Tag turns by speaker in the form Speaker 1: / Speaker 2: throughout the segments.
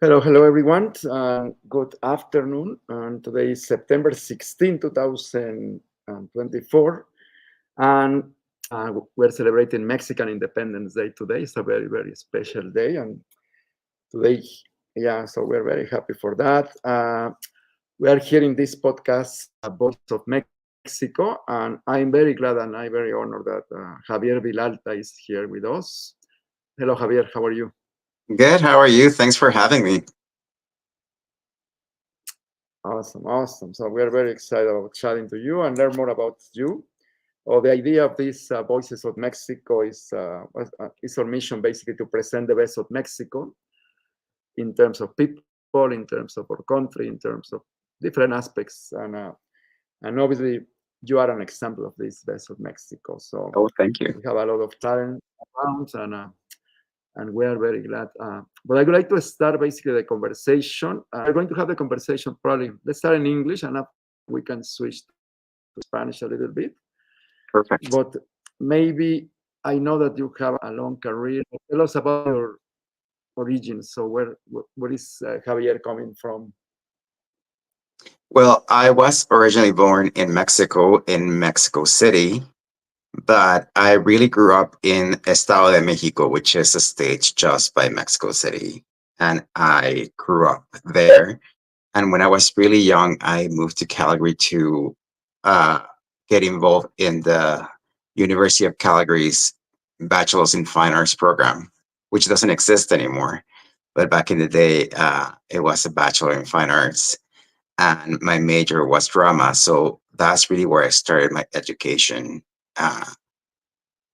Speaker 1: Hello, hello everyone. Good afternoon. Today is September 16, 2024. And we're celebrating Mexican Independence Day today. It's a very, very special day. And today, yeah, so we're very happy for that. We are here in this podcast, Voice of Mexico. And I'm very glad and I'm very honored that Javier Vilalta is here with us. Hello, Javier. How are you?
Speaker 2: Good. How are you? Thanks for having me.
Speaker 1: Awesome, awesome. So we're very excited about chatting to you and learn more about you. The idea of this Voices of Mexico is our mission basically to present the best of Mexico in terms of people, in terms of our country, in terms of different aspects, and obviously you are an example of this best of Mexico. So
Speaker 2: Oh, thank you.
Speaker 1: we have a lot of talent around, and we are very glad. But I would like to start basically the conversation. We're going to have the conversation probably. Let's start in English, and after we can switch to Spanish a little bit. But
Speaker 2: Perfect.
Speaker 1: maybe I know that you have a long career. Tell us about your origins. So where is Javier coming from?
Speaker 2: Well, I was originally born in Mexico City, but I really grew up in Estado de Mexico, which is a state just by Mexico City. And I grew up there. And when I was really young, I moved to Calgary to uh, get involved in the University of Calgary's Bachelor's in Fine Arts program, which doesn't exist anymore. But back in the day, it was a Bachelor in Fine Arts, and my major was drama. So that's really where I started my education. Uh,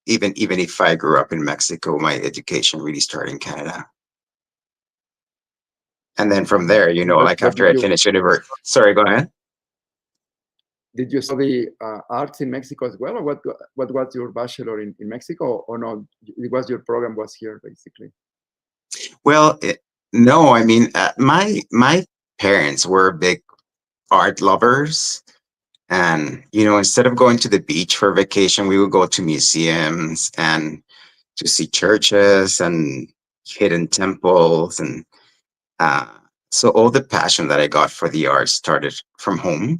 Speaker 2: even if I grew up in Mexico, my education really started in Canada. And then from there, like
Speaker 1: But
Speaker 2: after I finished university, sorry, go ahead.
Speaker 1: did you study arts in Mexico as well, or what was your bachelor in Mexico, or no? It was your program was here basically.
Speaker 2: Well, no, I mean, my parents were big art lovers, and instead of going to the beach for vacation, we would go to museums and to see churches and hidden temples, and uh, so all the passion that I got for the arts started from home.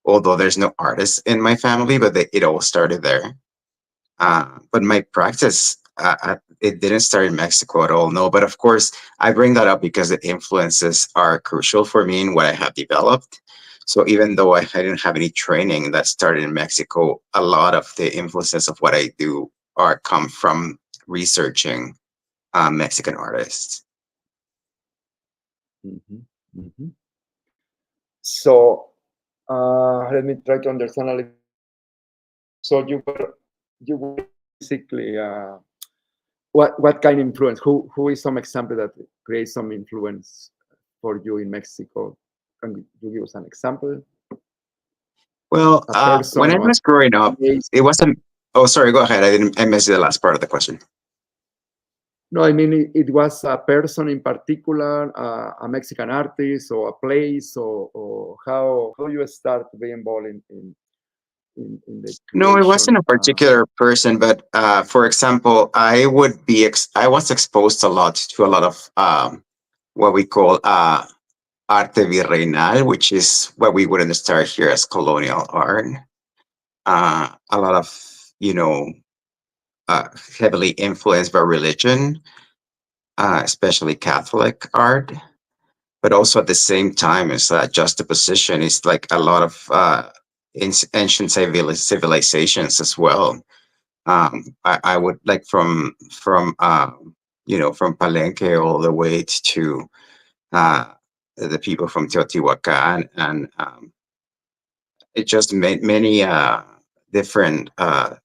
Speaker 2: Although there's no artists in my family, but it all started there. But my practice, it didn't start in Mexico at all. No, but of course, I bring that up because the influences are crucial for me in what I have developed. So even though I didn't have any training that started in Mexico, a lot of the influences of what I do are come from researching Mexican artists.
Speaker 1: Hmm. Hmm. So let me try to understand a little. So you were basically what kind of influence? Who is some example that creates some influence for you in Mexico? Can you give us an example?
Speaker 2: Well,
Speaker 1: A
Speaker 2: when
Speaker 1: person
Speaker 2: I
Speaker 1: or
Speaker 2: was growing
Speaker 1: a
Speaker 2: up,
Speaker 1: place?
Speaker 2: it wasn't. Oh, sorry. Go ahead. I missed the last part of the question.
Speaker 1: No, I mean it was a person in particular, a Mexican artist, or a place, or how you start to be involved in the
Speaker 2: No, it wasn't
Speaker 1: creation.
Speaker 2: a particular person, but for example, I was exposed a lot to a lot of what we call arte virreinal, which is what we would understand here as colonial art. A lot of you know uh, heavily influenced by religion, especially Catholic art, but also at the same time, it's juxtaposition. It's like a lot of ancient civilizations as well. I would like from Palenque all the way to uh, the people from Teotihuacan, and it just made many different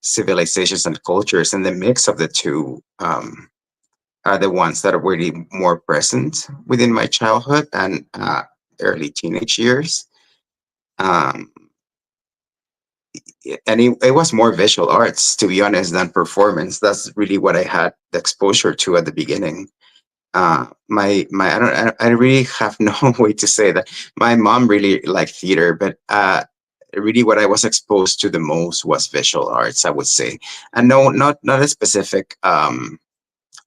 Speaker 2: civilizations and cultures, and the mix of the two are the ones that are really more present within my childhood and early teenage years. Um, and it was more visual arts, to be honest, than performance. That's really what I had the exposure to at the beginning. My I really have no way to say that. My mom really liked theater, but really what I was exposed to the most was visual arts, I would say. And no, not a specific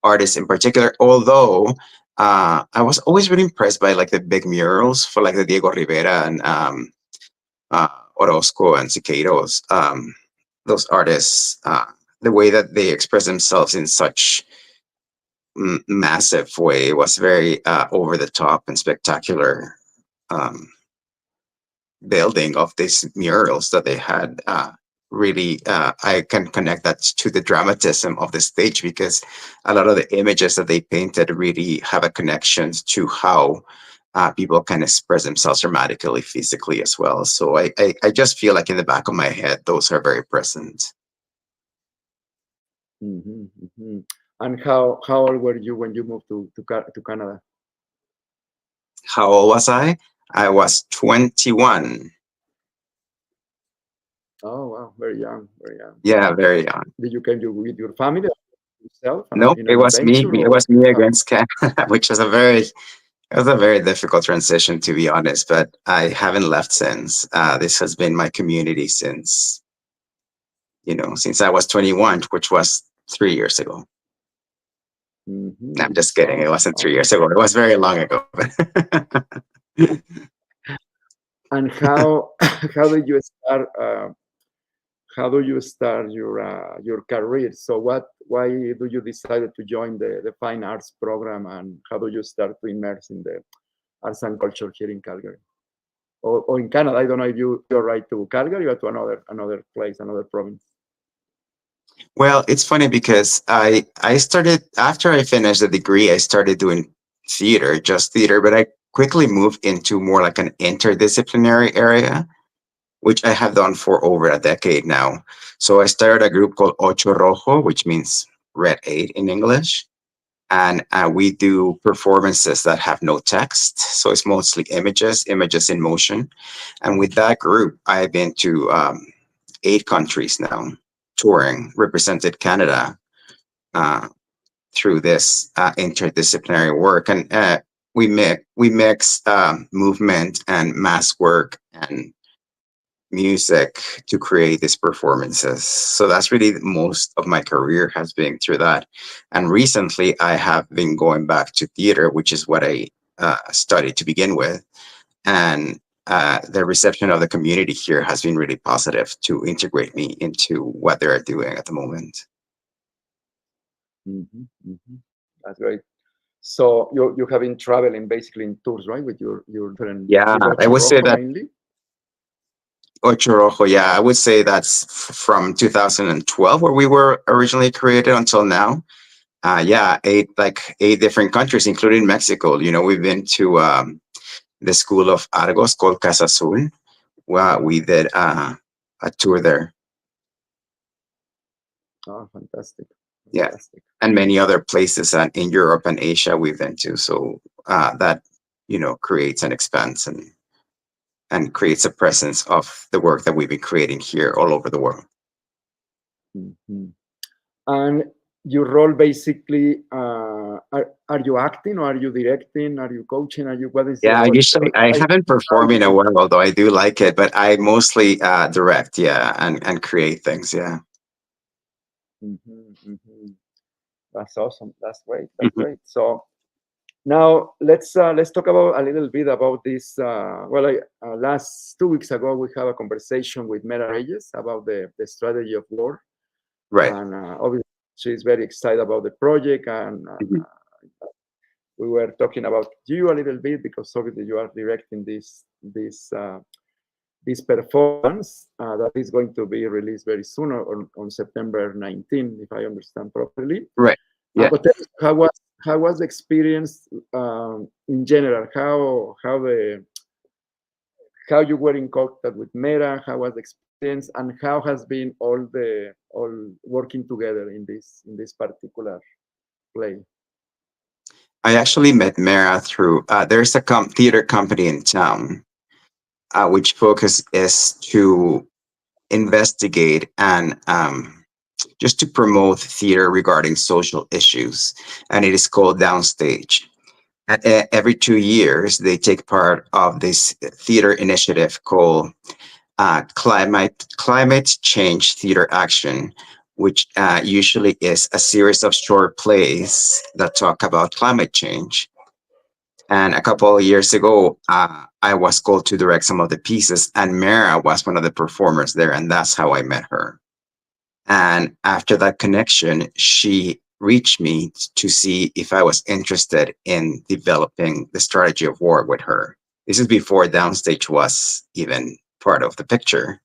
Speaker 2: artist in particular, although I was always really impressed by like the big murals for like the Diego Rivera and uh, Orozco and Siqueiros. Those artists, the way that they express themselves in such massive way was very over the top and spectacular. Um, Building of these murals that they had, really, I can connect that to the dramatism of the stage, because a lot of the images that they painted really have a connection to how people can express themselves dramatically, physically as well. So I just feel like in the back of my head those are very present.
Speaker 1: Hmm. Hmm. And how old were you when you moved to Canada?
Speaker 2: How old was I? I was 21.
Speaker 1: Oh wow, very young, very young.
Speaker 2: Yeah, very young.
Speaker 1: Did you came with your family, yourself,
Speaker 2: Nope,
Speaker 1: in
Speaker 2: it
Speaker 1: an
Speaker 2: was me.
Speaker 1: adventure,
Speaker 2: It
Speaker 1: or
Speaker 2: was me
Speaker 1: how?
Speaker 2: against Canada, which was a very it was a very difficult transition, to be honest, but I haven't left since. This has been my community since, since I was 21, which was 3 years ago. No, I'm
Speaker 1: Hmm.
Speaker 2: just kidding. It
Speaker 1: Awesome,
Speaker 2: wasn't 3 years
Speaker 1: awesome.
Speaker 2: ago. It was very long ago.
Speaker 1: And how how did you start? How do you start your career? So why do you decided to join the fine arts program, and how do you start to immerse in the arts and culture here in Calgary, or in Canada? I don't know if you're right to Calgary or to another place, another province.
Speaker 2: Well, it's funny because I started after I finished the degree, I started doing theater, just theater, but I quickly moved into more like an interdisciplinary area, which I have done for over a decade now. So I started a group called Ocho Rojo, which means Red 8 in English. And we do performances that have no text. So it's mostly images, images in motion. And with that group, I've been to 8 countries now, touring, represented Canada uh, through this interdisciplinary work. And we mix movement and mass work and music to create these performances. So that's really most of my career has been through that. And recently, I have been going back to theater, which is what I studied to begin with. And the reception of the community here has been really positive to integrate me into what they're doing at the moment.
Speaker 1: Hmm. Hmm. That's great. So you have been traveling basically in tours, right, with your different
Speaker 2: Yeah,
Speaker 1: with
Speaker 2: I
Speaker 1: Ocho
Speaker 2: would say
Speaker 1: Rojo
Speaker 2: that
Speaker 1: mainly.
Speaker 2: Ocho Rojo, yeah, I would say that's from 2012, where we were originally created, until now. Yeah, eight different countries, including Mexico. We've been to the School of Argos called Casa Azul. Well, we did a tour there.
Speaker 1: Oh, fantastic,
Speaker 2: Yeah,
Speaker 1: fantastic.
Speaker 2: and many other places in Europe and Asia we've been to. So that creates an expanse and creates a presence of the work that we've been creating here all over the world.
Speaker 1: Mhm. And your role basically, are you acting, or are you directing? Are you coaching? Are you what is
Speaker 2: Yeah, usually I
Speaker 1: I
Speaker 2: haven't
Speaker 1: how
Speaker 2: performed in a
Speaker 1: you?
Speaker 2: while, although I do like it, but I mostly direct, yeah, and create things, yeah.
Speaker 1: Mhm, mhm. That's awesome. That's great. That's
Speaker 2: Mhm.
Speaker 1: great. So now let's talk about a little bit about this. Well, last 2 weeks ago we had a conversation with Mera Reyes about the strategy of war,
Speaker 2: Right.
Speaker 1: and obviously she's very excited about the project, and
Speaker 2: Mhm.
Speaker 1: we were talking about you a little bit because obviously you are directing this performance that is going to be released very soon on September 19, if I understand properly.
Speaker 2: Right. Yeah.
Speaker 1: But tell us, how was the experience in general? How you were in contact with Mera? How was the experience, and how has been all working together in this particular play?
Speaker 2: I actually met Mara through there's a theater company in town, which focus is to investigate and just to promote theater regarding social issues, and it is called Downstage. Every 2 years, they take part of this theater initiative called climate change theater action, which usually is a series of short plays that talk about climate change. And a couple of years ago, I was called to direct some of the pieces, and Mara was one of the performers there, and that's how I met her. And after that connection, she reached me to see if I was interested in developing the strategy of war with her. This is before Downstage was even part of the picture.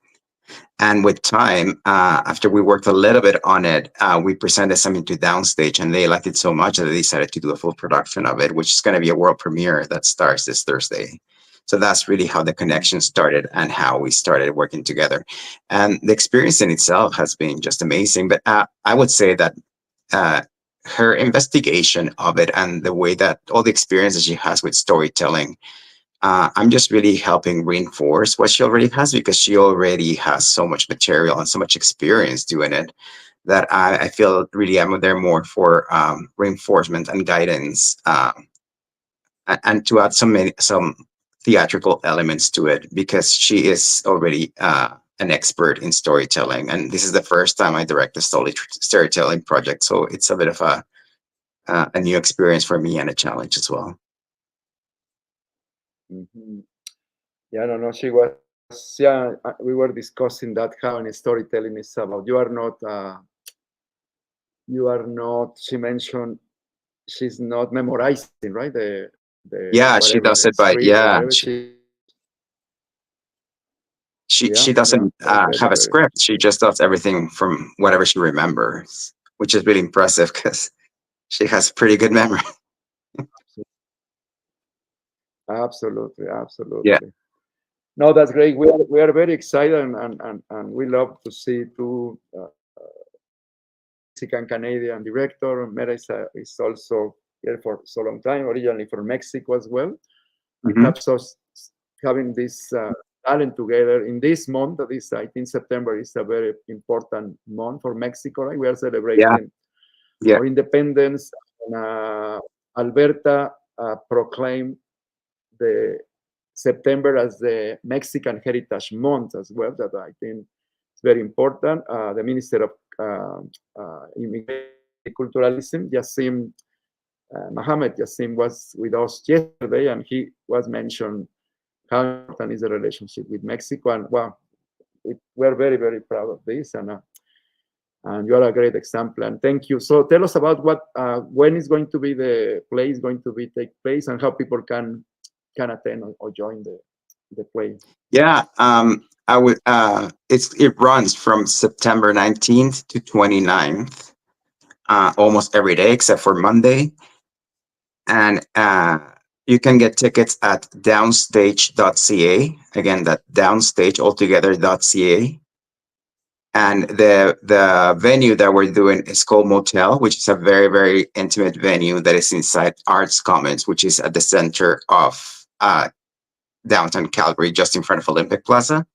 Speaker 2: And with time, after we worked a little bit on it, we presented something to Downstage, and they liked it so much that they decided to do a full production of it, which is going to be a world premiere that starts this Thursday. So that's really how the connection started and how we started working together. And the experience in itself has been just amazing. But I would say that her investigation of it and the way that all the experiences she has with storytelling, I'm just really helping reinforce what she already has, because she already has so much material and so much experience doing it that I feel really I'm there more for reinforcement and guidance, and to add some theatrical elements to it, because she is already an expert in storytelling, and this is the first time I direct a storytelling project, so it's a bit of a new experience for me and a challenge as well.
Speaker 1: Mhm. Yeah, no, no, she was. Yeah, we were discussing that how in storytelling is about. You are not. She mentioned she's not memorizing, right? The
Speaker 2: Yeah, she
Speaker 1: whatever
Speaker 2: does
Speaker 1: the
Speaker 2: it by
Speaker 1: script or
Speaker 2: yeah.
Speaker 1: whatever.
Speaker 2: She
Speaker 1: Yeah,
Speaker 2: doesn't
Speaker 1: very,
Speaker 2: have a
Speaker 1: very.
Speaker 2: script. She just does everything from whatever she remembers, which is really impressive because she has pretty good memory.
Speaker 1: Absolutely,
Speaker 2: Yeah.
Speaker 1: absolutely. No, that's great. We are very excited and we love to see two Mexican Canadian director. Mera is also here for so long time, originally from Mexico as well, and
Speaker 2: Hmm.
Speaker 1: have us having this talent together in this month. This I think September is a very important month for Mexico. Right? We are
Speaker 2: Yeah.
Speaker 1: celebrating
Speaker 2: Yeah.
Speaker 1: our independence, and Alberta proclaimed the September as the Mexican Heritage Month as well. That I think is very important. The Minister of Multiculturalism, Yassim Mohammed Yassim, was with us yesterday, and he was mentioned how important is the relationship with Mexico. And wow, we're very, very proud of this. And you are a great example. And thank you. So tell us about when is going to be the play is going to be take place, and how people can attend or join the play.
Speaker 2: Yeah. I would. It runs from September 19th to 29th, almost every day except for Monday, and you can get tickets at downstage.ca. Again, that downstage altogether.ca. And the venue that we're doing is called Motel, which is a very, very intimate venue that is inside Arts Commons, which is at the center of downtown Calgary, just in front of Olympic Plaza.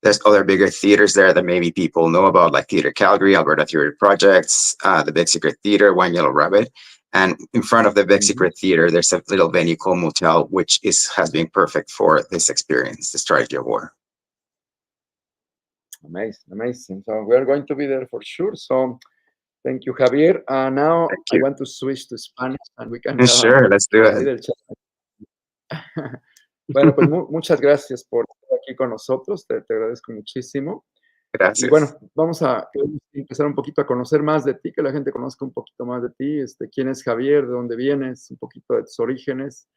Speaker 2: There's other bigger theaters there that maybe people know about, like Theatre Calgary, Alberta Theatre Projects, the Big Secret Theatre, One Yellow Rabbit. And in front of the Big Secret Theatre, there's a little venue called Motel, which has been perfect for this experience, the strategy of war.
Speaker 1: Amazing, amazing. So we are going to be there for sure. So thank you, Javier. Now
Speaker 2: Thank
Speaker 1: I
Speaker 2: you.
Speaker 1: want to switch to Spanish, and we can have
Speaker 2: Sure, let's do
Speaker 1: a
Speaker 2: it.
Speaker 1: little chat. Bueno, pues muchas gracias por estar aquí con nosotros. Te agradezco muchísimo. Y bueno,
Speaker 2: Gracias.
Speaker 1: vamos a empezar un poquito a conocer más de ti, que la gente conozca un poquito más de ti, quién es Javier, de dónde vienes, un poquito de tus orígenes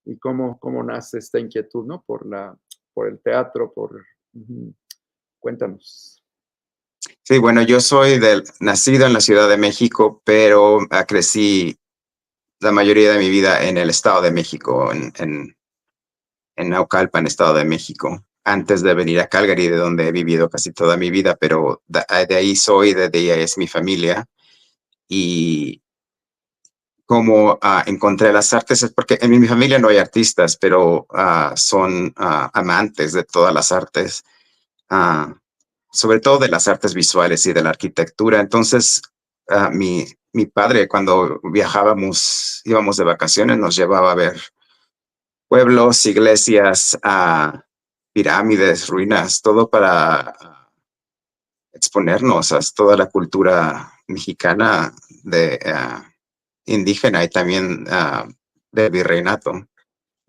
Speaker 1: y cómo nace esta inquietud, ¿no? Por el teatro, Cuéntanos.
Speaker 2: Sí, bueno, yo soy nacido en la Ciudad de México, pero crecí la mayoría de mi vida en el Estado de México, en Naucalpan, Estado de México, antes de venir a Calgary, de donde he vivido casi toda mi vida, pero de ahí soy, de ahí es mi familia. Y como encontré las artes, es porque en mi familia no hay artistas, pero son amantes de todas las artes, sobre todo de las artes visuales y de la arquitectura. Entonces, mi padre, cuando íbamos de vacaciones, nos llevaba a ver pueblos, iglesias, pirámides, ruinas, todo para exponernos a toda la cultura mexicana, indígena y también del virreinato.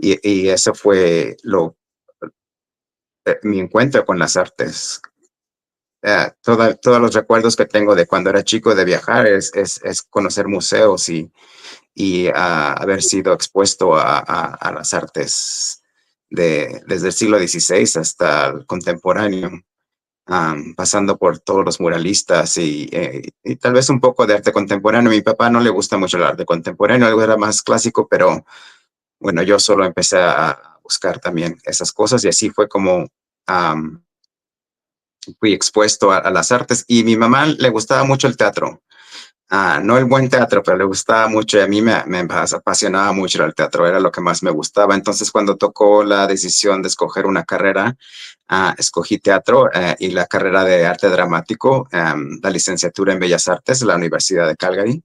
Speaker 2: y eso fue mi encuentro con las artes. Todos los recuerdos que tengo de cuando era chico de viajar es conocer museos y haber sido expuesto a las artes desde el siglo XVI hasta el contemporáneo, pasando por todos los muralistas y tal vez un poco de arte contemporáneo. A mi papá no le gusta mucho el arte contemporáneo, algo era más clásico, pero bueno, yo solo empecé a buscar también esas cosas y así fue como fui expuesto a las artes. Y mi mamá le gustaba mucho el teatro. No el buen teatro, pero le gustaba mucho y a mí me apasionaba mucho el teatro, era lo que más me gustaba. Entonces, cuando tocó la decisión de escoger una carrera, escogí teatro y la carrera de arte dramático, la licenciatura en Bellas Artes de la Universidad de Calgary.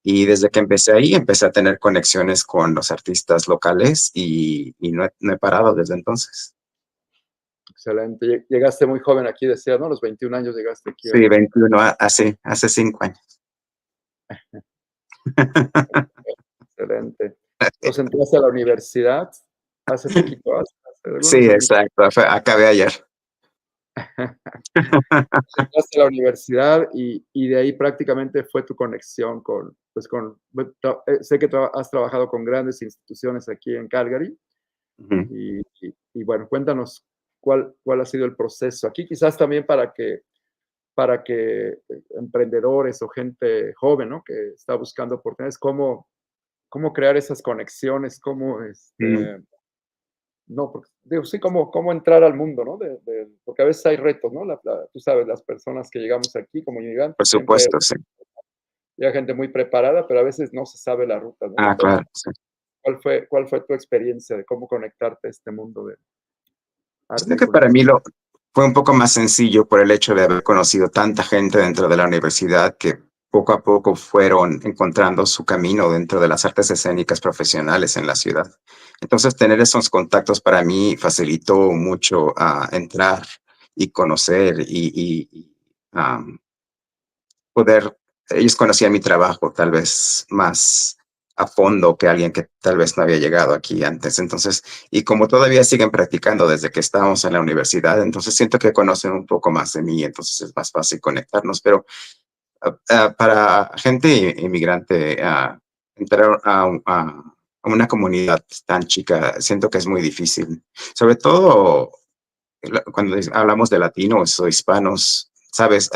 Speaker 2: Y desde que empecé ahí, empecé a tener conexiones con los artistas locales y no he parado desde entonces.
Speaker 1: Excelente. Llegaste muy joven aquí, decía, ¿no? A los 21 años llegaste aquí.
Speaker 2: Sí, 21, hace 5 años.
Speaker 1: Excelente. Entonces entraste a la universidad hace poquito, hace
Speaker 2: Sí,
Speaker 1: algunos años.
Speaker 2: exacto. Acabé ayer.
Speaker 1: Entraste a la universidad y de ahí prácticamente fue tu conexión con, pues sé que has trabajado con grandes instituciones aquí en Calgary
Speaker 2: Ujú.
Speaker 1: y bueno, cuéntanos cuál ha sido el proceso aquí, quizás también para que emprendedores o gente joven, ¿no? Que está buscando oportunidades, cómo crear esas conexiones,
Speaker 2: Mm,
Speaker 1: no, porque, digo, sí, cómo entrar al mundo, ¿no? Porque a veces hay retos, ¿no? Tú sabes, las personas que llegamos aquí como
Speaker 2: por
Speaker 1: inmigrantes, siempre
Speaker 2: supuesto, sí.
Speaker 1: hay gente muy preparada, pero a veces no se sabe la ruta, ¿no?
Speaker 2: Claro,
Speaker 1: Entonces,
Speaker 2: sí.
Speaker 1: ¿cuál fue tu experiencia de cómo conectarte a este mundo de
Speaker 2: Creo
Speaker 1: arte y
Speaker 2: que para
Speaker 1: cultura?
Speaker 2: mí fue un poco más sencillo por el hecho de haber conocido tanta gente dentro de la universidad que poco a poco fueron encontrando su camino dentro de las artes escénicas profesionales en la ciudad. Entonces, tener esos contactos para mí facilitó mucho entrar y conocer y poder, ellos conocían mi trabajo tal vez más a fondo que alguien que tal vez no había llegado aquí antes. Entonces, y como todavía siguen practicando desde que estábamos en la universidad, entonces siento que conocen un poco más de mí, entonces es más fácil conectarnos. Pero para gente inmigrante, entrar a una comunidad tan chica, siento que es muy difícil. Sobre todo cuando hablamos de latinos o hispanos, sabes,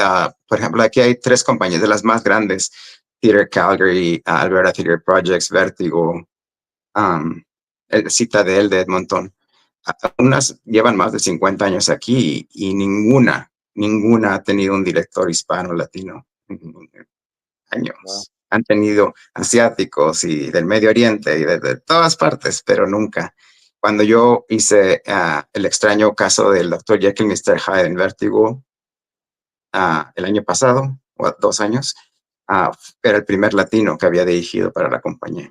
Speaker 2: por ejemplo, aquí hay 3 compañías de las más grandes, Theater Calgary, Alberta Theater Projects, Vertigo, um, el Citadel de Edmonton. Unas llevan más de 50 años aquí y ninguna ha tenido un director hispano latino en
Speaker 1: Wow.
Speaker 2: años. Han tenido asiáticos y del Medio Oriente y de todas partes, pero nunca. Cuando yo hice el extraño caso del Dr. Jekyll y Mr. Hyde en Vértigo el año pasado, o 2 años, era el primer latino que había dirigido para la compañía.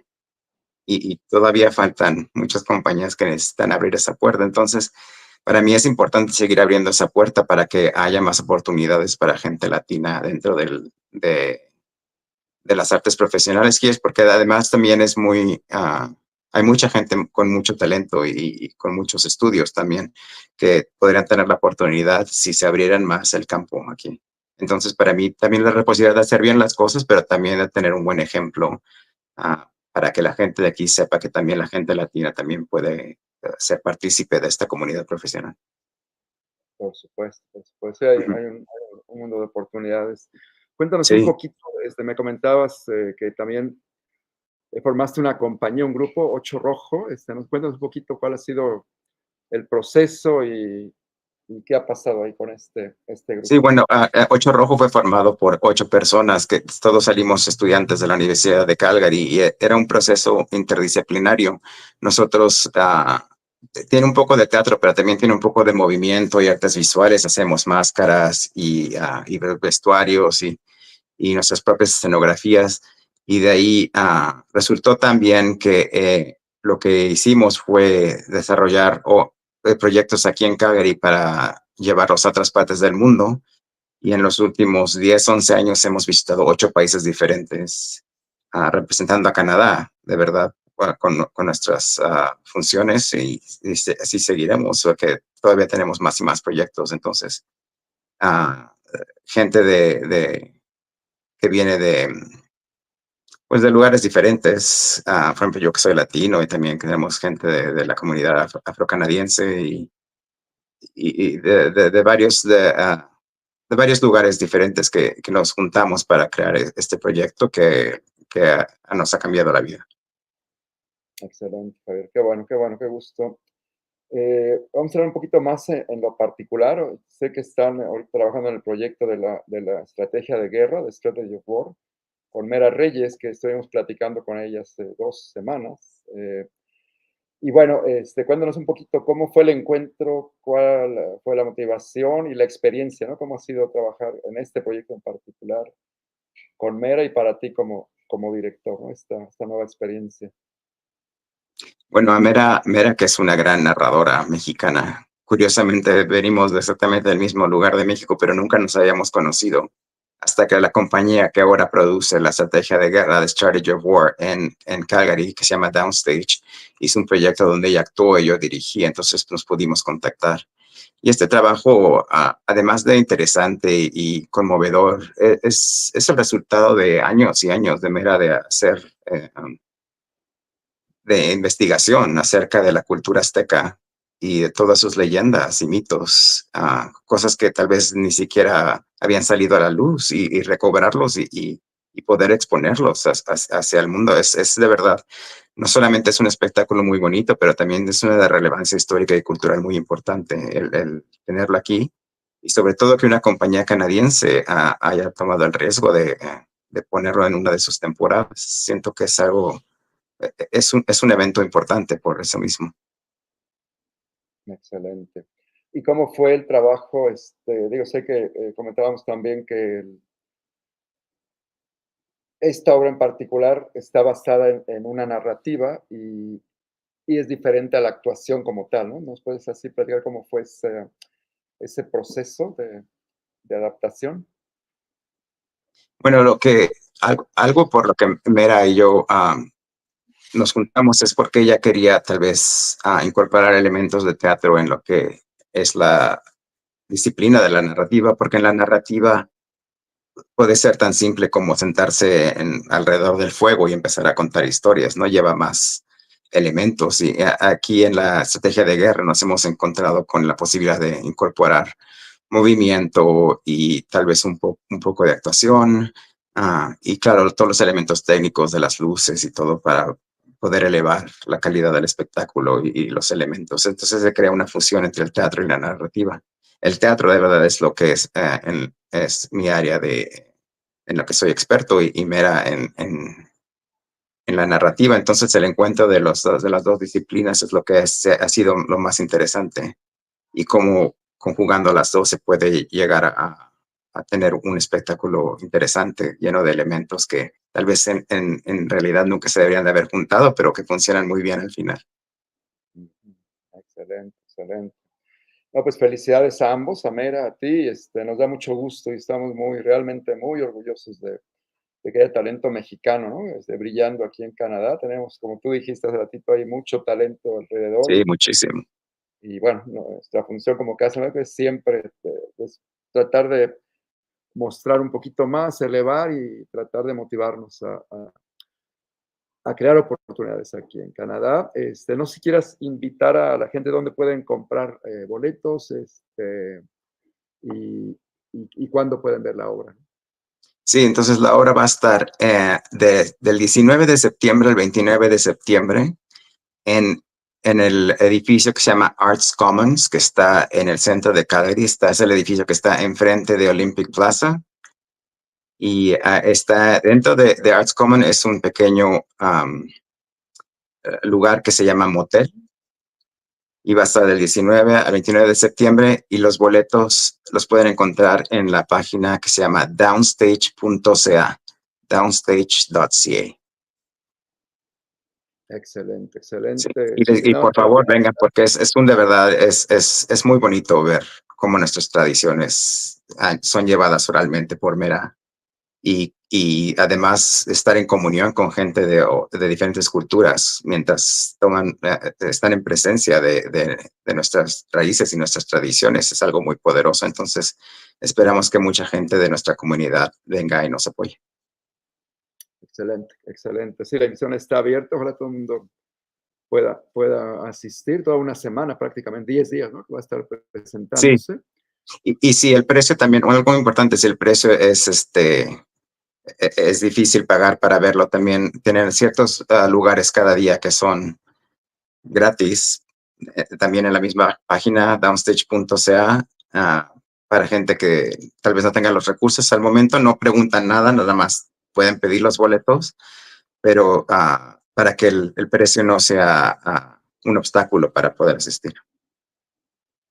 Speaker 2: Y todavía faltan muchas compañías que necesitan abrir esa puerta. Entonces, para mí es importante seguir abriendo esa puerta para que haya más oportunidades para gente latina dentro de las artes profesionales, que es porque además también es hay mucha gente con mucho talento y con muchos estudios también que podrían tener la oportunidad si se abrieran más el campo aquí. Entonces, para mí también la posibilidad de hacer bien las cosas, pero también de tener un buen ejemplo para que la gente de aquí sepa que también la gente latina también puede ser partícipe de esta comunidad profesional.
Speaker 1: Por supuesto, por supuesto. Sí, hay,
Speaker 2: Ujú.
Speaker 1: hay un mundo de oportunidades. Cuéntanos un
Speaker 2: Sí,
Speaker 1: poquito, me comentabas que también formaste una compañía, un grupo, Ocho Rojo. Cuéntanos un poquito cuál ha sido el proceso y qué ha pasado ahí con este
Speaker 2: sí,
Speaker 1: grupo.
Speaker 2: bueno, Ocho Rojo fue formado por 8 personas que todos salimos estudiantes de la Universidad de Calgary y era un proceso interdisciplinario. Nosotros, tiene un poco de teatro, pero también tiene un poco de movimiento y artes visuales. Hacemos máscaras y vestuarios y nuestras propias escenografías. Y de ahí resultó también que lo que hicimos fue desarrollar proyectos aquí en Calgary para llevarlos a otras partes del mundo. Y en los últimos 10, 11 años hemos visitado 8 países diferentes, representando a Canadá, de verdad. con nuestras funciones y así seguiremos, porque todavía tenemos más y más proyectos. Entonces, gente que viene pues de lugares diferentes. Por ejemplo, yo que soy latino y también tenemos gente de la comunidad afrocanadiense y de varios lugares diferentes que nos juntamos para crear este proyecto que nos ha cambiado la vida.
Speaker 1: Excelente, Javier. Qué bueno, qué gusto. Vamos a hablar un poquito más en lo particular. Sé que están ahorita trabajando en el proyecto de la estrategia de guerra, de Strategy of War, con Mera Reyes, que estuvimos platicando con ella hace 2 semanas. Y bueno, cuéntanos un poquito cómo fue el encuentro, cuál fue la motivación y la experiencia, ¿no? ¿Cómo ha sido trabajar en este proyecto en particular con Mera y para ti como director, ¿no? Esta nueva experiencia.
Speaker 2: Bueno, a Mera, que es una gran narradora mexicana. Curiosamente, venimos exactamente del mismo lugar de México, pero nunca nos habíamos conocido. Hasta que la compañía que ahora produce la estrategia de guerra, de Strategy of War, en Calgary, que se llama Downstage, hizo un proyecto donde ella actuó y yo dirigí, entonces nos pudimos contactar. Y este trabajo, además de interesante y conmovedor, es el resultado de años y años de Mera de hacer de investigación acerca de la cultura azteca y de todas sus leyendas y mitos, cosas que tal vez ni siquiera habían salido a la luz y recobrarlos y poder exponerlos hacia el mundo. Es de verdad, no solamente es un espectáculo muy bonito, pero también es una de relevancia histórica y cultural muy importante el tenerlo aquí. Y sobre todo que una compañía canadiense haya tomado el riesgo de ponerlo en una de sus temporadas. Siento que es algo es un evento importante por eso mismo.
Speaker 1: Excelente. ¿Y cómo fue el trabajo? Digo, sé que comentábamos también que esta obra en particular está basada en una narrativa y es diferente a la actuación como tal, ¿no? ¿Nos puedes así platicar cómo fue ese proceso de adaptación?
Speaker 2: Bueno, algo por lo que Mera y yo nos juntamos es porque ella quería tal vez incorporar elementos de teatro en lo que es la disciplina de la narrativa, porque en la narrativa puede ser tan simple como sentarse alrededor del fuego y empezar a contar historias, no lleva más elementos. Y aquí en la estrategia de guerra nos hemos encontrado con la posibilidad de incorporar movimiento y tal vez un poco de actuación. Y claro, todos los elementos técnicos de las luces y todo para poder elevar la calidad del espectáculo y los elementos. Entonces se crea una fusión entre el teatro y la narrativa. El teatro de verdad es lo que es mi área en lo que soy experto y Mera en la narrativa. Entonces el encuentro de las dos disciplinas es lo que ha sido lo más interesante y cómo conjugando las dos se puede llegar a tener un espectáculo interesante, lleno de elementos que tal vez en realidad nunca se deberían de haber juntado, pero que funcionan muy bien al final.
Speaker 1: Ujú. Excelente, excelente. No, pues felicidades a ambos, a Mera, a ti. Nos da mucho gusto y estamos realmente muy orgullosos de que haya talento mexicano, ¿no? Brillando aquí en Canadá. Tenemos, como tú dijiste hace ratito, hay mucho talento alrededor
Speaker 2: Sí, muchísimo.
Speaker 1: y bueno, nuestra función como Casa Nueva es siempre pues, tratar de mostrar un poquito más, elevar y tratar de motivarnos a crear oportunidades aquí en Canadá. No sé si quieras invitar a la gente donde pueden comprar boletos y, y cuándo pueden ver la obra.
Speaker 2: Sí, entonces la obra va a estar del 19 de septiembre al 29 de septiembre en, en el edificio que se llama Arts Commons, que está en el centro de Calgary. Es el edificio que está enfrente de Olympic Plaza. Y está dentro de Arts Commons, es un pequeño lugar que se llama Motel. Y va a estar del 19 al 29 de septiembre y los boletos los pueden encontrar en la página que se llama downstage.ca, downstage.ca.
Speaker 1: Excelente,
Speaker 2: Sí.
Speaker 1: excelente. Sí,
Speaker 2: Y
Speaker 1: no,
Speaker 2: por favor vengan porque es un de verdad, es muy bonito ver cómo nuestras tradiciones son llevadas oralmente por Mera y además estar en comunión con gente de diferentes culturas mientras están en presencia de nuestras raíces y nuestras tradiciones. Es algo muy poderoso. Entonces, esperamos que mucha gente de nuestra comunidad venga y nos apoye.
Speaker 1: Excelente, excelente. Sí, la emisión está abierta, ojalá todo el mundo pueda asistir toda una semana, prácticamente 10 días, ¿no? Que va a estar
Speaker 2: Sí,
Speaker 1: presentándose.
Speaker 2: y si el precio también, algo muy importante, si el precio es difícil pagar para verlo, también tener ciertos lugares cada día que son gratis, también en la misma página downstage.ca, para gente que tal vez no tenga los recursos al momento, no preguntan nada, nada más pueden pedir los boletos, pero para que el precio no sea un obstáculo para poder asistir.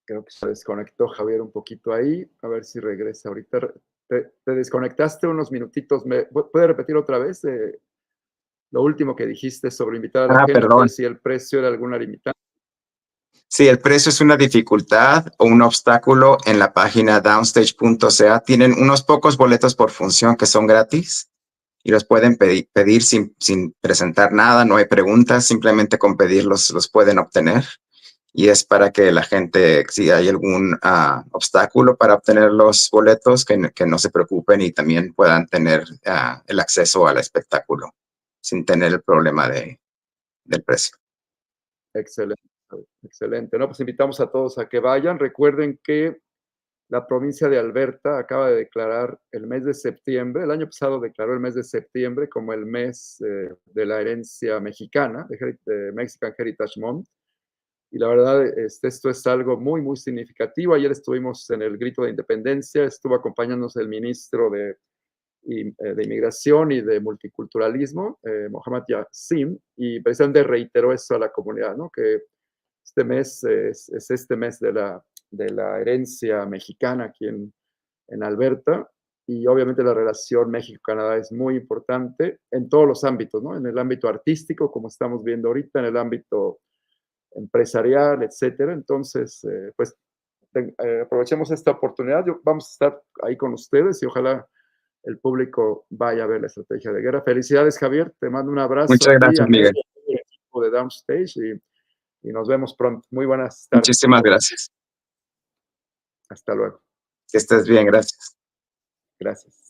Speaker 1: Creo que se desconectó Javier un poquito ahí, a ver si regresa ahorita. Te desconectaste unos minutitos. ¿Puedes repetir otra vez lo último que dijiste sobre invitar a la gente?
Speaker 2: Perdón.
Speaker 1: Si el precio era alguna limitante.
Speaker 2: Si el precio es una dificultad o un obstáculo en la página downstage.ca, tienen unos pocos boletos por función que son gratis y los pueden pedir sin presentar nada, no hay preguntas, simplemente con pedirlos los pueden obtener. Y es para que la gente, si hay algún obstáculo para obtener los boletos, que no se preocupen y también puedan tener el acceso al espectáculo sin tener el problema del precio.
Speaker 1: Excelente, excelente. No, pues invitamos a todos a que vayan. Recuerden que la provincia de Alberta acaba de declarar el mes de septiembre, el año pasado declaró el mes de septiembre como el mes de la herencia mexicana, de Mexican Heritage Month. Y la verdad, esto es algo muy, muy significativo. Ayer estuvimos en el Grito de Independencia, estuvo acompañándonos el ministro de Inmigración y de Multiculturalismo, Mohamed Yassim, y precisamente reiteró eso a la comunidad, ¿no? Que este mes es este mes de la herencia mexicana aquí en Alberta, y obviamente la relación México-Canadá es muy importante en todos los ámbitos, ¿no? En el ámbito artístico, como estamos viendo ahorita, en el ámbito empresarial, etcétera. Entonces, pues aprovechemos esta oportunidad. Vamos a estar ahí con ustedes y ojalá el público vaya a ver la estrategia de guerra. Felicidades, Javier. Te mando un abrazo
Speaker 2: Muchas
Speaker 1: a ti,
Speaker 2: gracias,
Speaker 1: a Néstor,
Speaker 2: Miguel.
Speaker 1: al equipo de Downstage y nos vemos pronto. Muy buenas tardes a
Speaker 2: Muchísimas
Speaker 1: todos.
Speaker 2: gracias.
Speaker 1: Hasta luego.
Speaker 2: Que estés bien, gracias.
Speaker 1: Gracias.